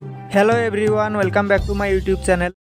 Hello everyone, welcome back to my YouTube channel.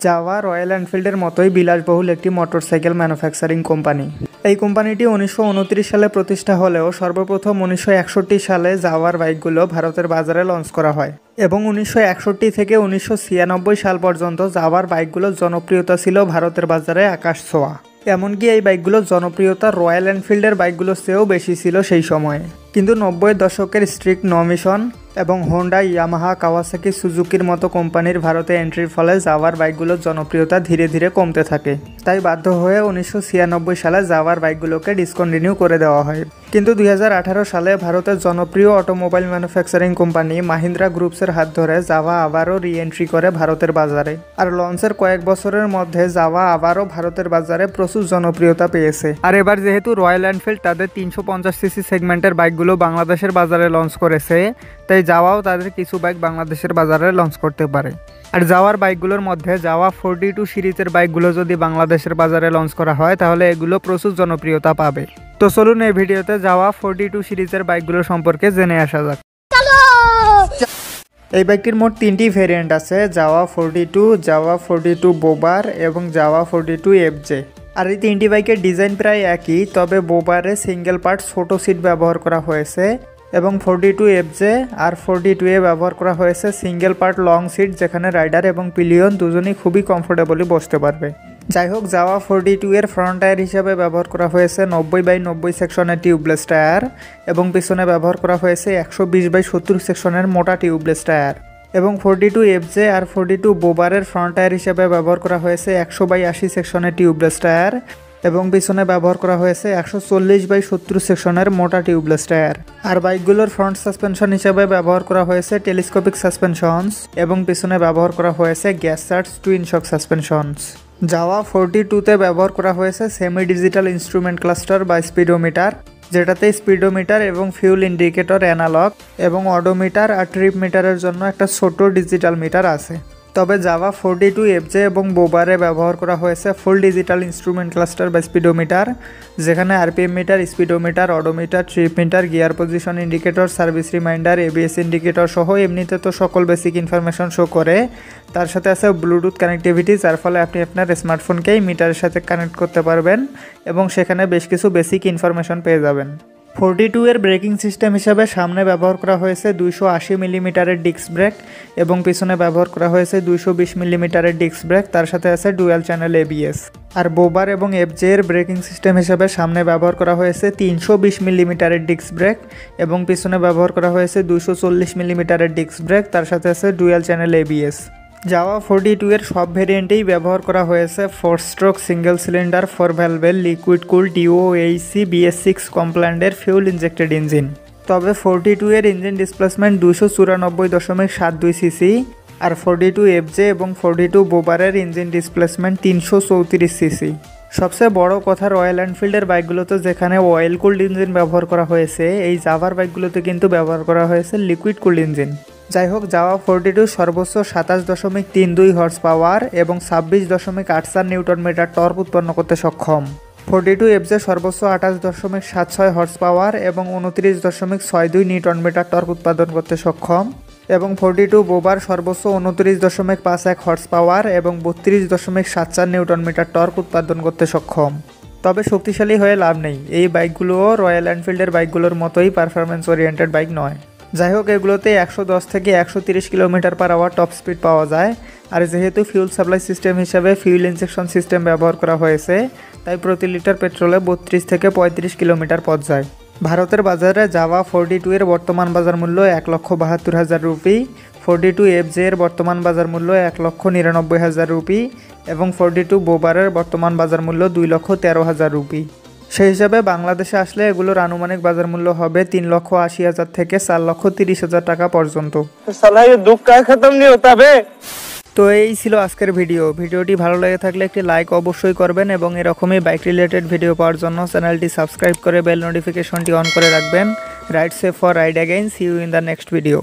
Jawa Royal এনফিল্ডের মতোই বিলাসবহুল একটি মোটরসাইকেল ম্যানুফ্যাকচারিং কোম্পানি। এই কোম্পানিটি 1929 সালে প্রতিষ্ঠা হলেও সর্বপ্রথম 1961 সালে জাভার বাইকগুলো ভারতের বাজারে লঞ্চ করা হয় এবং 1961 থেকে 1996 সাল পর্যন্ত জাভার বাইকগুলোর জনপ্রিয়তা ছিল ভারতের বাজারে আকাশ ছোঁয়া। এমনকি এই বাইকগুলোর জনপ্রিয়তা রয়্যাল এনফিল্ডের বাইকগুলোর চেয়েও বেশি ছিল সেই সময়ে। কিন্তু 90-এর দশকের স্ট্রিক্ট নো ইমিশন এবং হোন্ডা, ইয়ামাহা, কাওয়াসাকি, সুজুকির মতো কোম্পানির ভারতে এন্ট্রির ফলে জাভার বাইকগুলোর জনপ্রিয়তা ধীরে ধীরে কমতে থাকে। তাই বাধ্য হয়ে 1996 সালে জাভার বাইকগুলোকে ডিসকন্টিনিউ করে দেওয়া হয়। কিন্তু 2018 সালে ভারতের জনপ্রিয় অটোমোবাইল ম্যানুফ্যাকচারিং কোম্পানি মাহিন্দ্রা গ্রুপসের হাত ধরে জাভা আবারও রি-এন্ট্রি করে ভারতের বাজারে। আর লঞ্চের কয়েক বছরের মধ্যে জাভা আবারও ভারতের বাজারে প্রচুর জনপ্রিয়তা পেয়েছে। আর এবার যেহেতু রয়্যাল এনফিল্ড তাদের 350 সিসি সেগমেন্টের বাইকগুলো বাংলাদেশের বাজারে লঞ্চ করেছে, তাই জাভাও তাদের কিছু বাইক বাংলাদেশের বাজারে লঞ্চ করতে পারে। আর জাভার বাইকগুলোর মধ্যে জাভা 42 সিরিজের বাইকগুলো যদি বাংলাদেশের বাজারে লঞ্চ করা হয় তাহলে এগুলো প্রচুর জনপ্রিয়তা পাবে। তো চলুন এই ভিডিওতে জাভা 42 সিরিজের বাইকগুলো সম্পর্কে জেনে আসা যাক। এই বাইকটির মোট 3টি ভেরিয়েন্ট আছে: জাভা 42, জাভা 42 বোবার এবং জাভা 42 এফজে। আর এই 3টি বাইকের ডিজাইন প্রায় একই, তবে বোবারে সিঙ্গেল পার্ট ছোট সিট ব্যবহার করা হয়েছে এবং 42 এফজে আর 42 এ ব্যবহার করা হয়েছে সিঙ্গেল পার্ট লং সিট, যেখানে রাইডার এবং পিলিয়ন দুজনেই খুবই কমফোর্টেবলি বসতে পারবে। যাই হোক, জাভা 42 এর ফ্রন্ট টায়ার হিসাবে ব্যবহার করা হয়েছে 90/90 সেকশনের টিউবলেস টায়ার এবং পিছনে ব্যবহার করা হয়েছে 120/70 সেকশনের মোটা টিউবলেস টায়ার। এবং 42 এফজে আর 42 বোবারের ফ্রন্ট টায়ার হিসাবে ব্যবহার করা হয়েছে 100/80 সেকশনের টিউবলেস টায়ার এবং পিছনে ব্যবহার করা হয়েছে 140/70 সেকশনের মোটা টিউবলেস টায়ার। আর বাইকগুলোর ফ্রন্ট সাসপেনশন হিসাবে ব্যবহার করা হয়েছে টেলিস্কোপিক সাসপেনশনস এবং পিছনে ব্যবহার করা হয়েছে গ্যাস চার্জ টুইন শক সাসপেনশনস। জাভা 42তে ব্যবহার করা হয়েছে সেমি ডিজিটাল ইনস্ট্রুমেন্ট ক্লাস্টার বা স্পিডোমিটার, যেটাতে স্পিডোমিটার এবং ফিউল ইন্ডিকেটর অ্যানালগ এবং অডোমিটার আর ট্রিপ মিটারের জন্য একটা ছোট ডিজিটাল মিটার আছে। তবে জাভা 42 এফজে এবং বোবারে ব্যবহার করা হয়েছে ফুল ডিজিটাল ইনস্ট্রুমেন্ট ক্লাস্টার বা স্পিডোমিটার, যেখানে RPM meter, speedometer, odometer, trip meter, gear position indicator, service reminder, ABS indicator সহ এমনিতে তো সকল বেসিক ইনফরমেশন শো করে। তার সাথে আছে ব্লুটুথ কানেক্টিভিটি, যার ফলে আপনি আপনার স্মার্টফোনকেই মিটারের সাথে কানেক্ট করতে পারবেন এবং সেখানে বেশ কিছু বেসিক ইনফরমেশন পেয়ে যাবেন। 42 এর ব্রেকিং সিস্টেম হিসাবে সামনে ব্যবহার করা হয়েছে 280 মিলিমিটারের ডিস্ক ব্রেক এবং পিছনে ব্যবহার করা হয়েছে 220 মিলিমিটারের ডিস্ক ব্রেক, তার সাথে আছে ডুয়াল চ্যানেল এবিএস। আর বোবার এবং এফজে এর ব্রেকিং সিস্টেম হিসাবে সামনে ব্যবহার করা হয়েছে 320 মিলিমিটারের ডিস্ক ব্রেক এবং পিছনে ব্যবহার করা হয়েছে 240 মিলিমিটারের ডিস্ক ব্রেক, তার সাথে আছে ডুয়াল চ্যানেল এবিএস। জাভা 42 এর সব ভেরিয়েন্টেই ব্যবহার করা হয়েছে 4 স্ট্রোক সিঙ্গেল সিলিন্ডার 4 ভ্যালভের লিকুইড কুল DOHC BS6 কমপ্ল্যান্ডের ফিউল ইনজেক্টেড ইঞ্জিন। তবে 42 এর ইঞ্জিন ডিসপ্লেসমেন্ট 294.72 সিসি আর 42 এফজে এবং 42 বোবারের ইঞ্জিন ডিসপ্লেসমেন্ট 334 সিসি। সবচেয়ে বড় কথা, রয়্যাল এনফিল্ডের বাইকগুলোতে যেখানে অয়েল কুল্ড ইঞ্জিন ব্যবহার করা হয়েছে, এই জাভার বাইকগুলোতে কিন্তু ব্যবহার করা হয়েছে লিকুইড কুল্ড ইঞ্জিন। যাই হোক, জাভা 42 সর্বোচ্চ 27.32 হর্স পাওয়ার এবং 26.84 নিউটন মিটার টর্ক উৎপন্ন করতে সক্ষম। 42 এফজে সর্বোচ্চ 28.76 হর্স পাওয়ার এবং 29.62 নিউটন মিটার টর্ক উৎপাদন করতে সক্ষম। এবং 42 বোবার সর্বোচ্চ 29.51 হর্স পাওয়ার এবং 32.74 নিউটন মিটার টর্ক উৎপাদন করতে সক্ষম। তবে শক্তিশালী হয়ে লাভ নেই, এই বাইকগুলোও রয়্যাল এনফিল্ডের বাইকগুলোর মতোই পারফরমেন্স ওরিয়েন্টেড বাইক নয়। যাই হোক, এগুলোতে 110 থেকে 130 কিলোমিটার/আওয়ার টপ স্পিড পাওয়া যায়। আর যেহেতু ফিউল সাপ্লাই সিস্টেম হিসাবে ফিউল ইনজেকশন সিস্টেম ব্যবহার করা হয়েছে, তাই প্রতি লিটার পেট্রোলে 32 থেকে 35 কিলোমিটার পথ যায়। ভারতের বাজারে জাভা 42 এর বর্তমান বাজার মূল্য 1,72,000 রুপি, 42 এফজে এর বর্তমান বাজার মূল্য 1,99,000 রুপি এবং 42 বোবারের বর্তমান বাজার মূল্য 2,13,000 রুপি। সেই হিসাবে বাংলাদেশে আসলে এগুলোর আনুমানিক বাজার মূল্য হবে 3,80,000 থেকে 4,30,000 টাকা পর্যন্ত। তো এই ছিল আজকের ভিডিওটি ভালো লেগে থাকলে একটি লাইক অবশ্যই করবেন এবং এরকমই বাইক রিলেটেড ভিডিও পাওয়ার জন্য চ্যানেলটি সাবস্ক্রাইব করে বেল নোটিফিকেশনটি অন করে রাখবেন। Ride safe for ride again, see you in the next video.